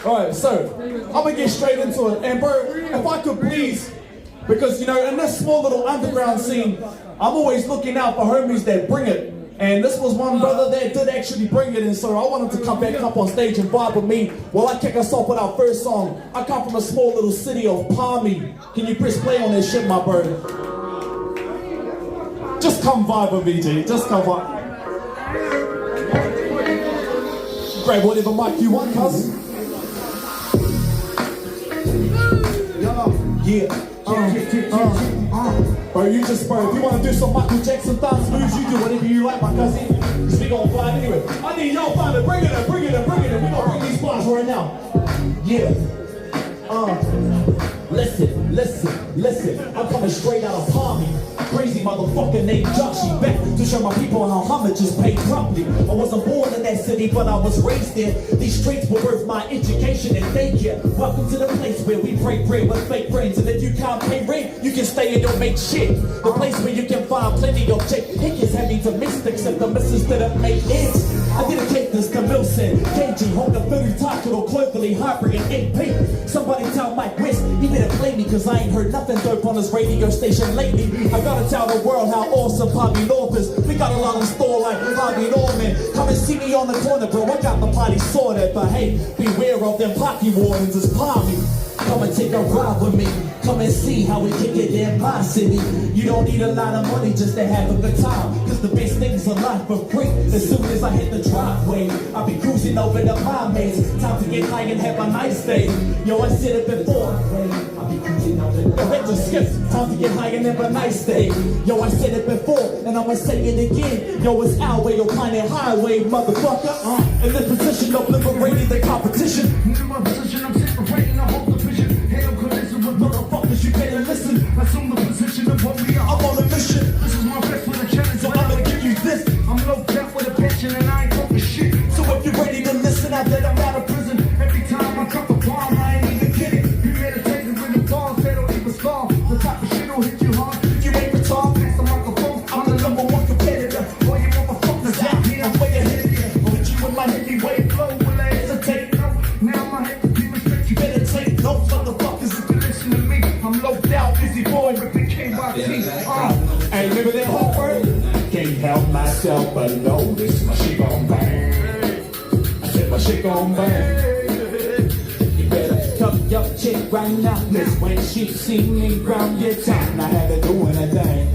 Alright, so I'm gonna get straight into it. And bro, if I could please, because you know, in this small little underground scene, I'm always looking out for homies that bring it. And this was one brother that did actually bring it, and so I want him to come back up on stage and vibe with me while I kick us off with our first song. I come from a small little city of Palmy. Can you press play on this shit, my bro? Just come vibe with me, G. Just come vibe. Grab whatever mic you want, cuz. Yeah. Bro, you just, bro, if you want to do some Michael Jackson dance moves, you do whatever you like, my cousin. Because we gonna vibe anyway. I need y'all find it, bring it in, bring it in, bring it in. We gonna bring these bars right now. Yeah. Listen. I'm coming straight out of Palmy. Crazy motherfucker named Joshy back to show my people how homage is paid properly. I wasn't born in that city, but I was raised there. These streets were worth my education and daycare. Welcome to the place where we break bread with fake friends. And if you can't pay rent, you can stay and don't make shit. The place where you can find plenty of chick hickers heavy to mystics if the missus didn't make ends. I dedicate this to Wilson, KG, Honda, Philly, Taco, Cloverly, Hybrid, and AP. Somebody tell Mike West, he better play me, cause I ain't heard nothing dope on this radio station lately. I gotta tell the world how awesome Bobby North is. We got a lot in store like Bobby Norman. Come and see me on the corner, bro. I got the party sorted, but hey, beware of them pocky wardens, it's Palmy. Come and take a ride with me. Come and see how we kick it in my city. You don't need a lot of money just to have a good time, cause the best things in life for free. As soon as I hit the driveway, I'll be cruising over the highways. Time to get high and have a nice day. Yo, I said it before. I'll be cruising over the skips. Time to get high and have a nice day. Yo, I said it before, and I'ma say it again. Yo, it's our way, yo, Planet Highway, motherfucker. In the position of liberating the competition. In my position of separating the whole division. Hail collision with motherfuckers, you better listen. Assume the position of what we are. I'm on a mission. This is my best for the challenge, so I'm gonna give you this. I'm loped out with a passion and I ain't talking shit. So if you're ready to listen, I bet I'm out of prison. Every time I drop a bomb, I ain't even kidding. You meditate when the bombs, they don't even fall. The type of shit will hit you hard. If you ain't retarded, pass the microphone. I'm the #1 competitor. All you motherfuckers out here, I'm way ahead of you. Put you in my heavyweight flow, will I hesitate? No, now my head to demonstrate. You better take notes, motherfuckers, if you listen to me. I'm loped out, busy boy, ripping KYT. Hey, remember that whole word? Can't help myself but notice my shit gon' bang. I said my shit gon' bang. You better cup your chick right now, cause when she see me ground your time, I had her doing a thing.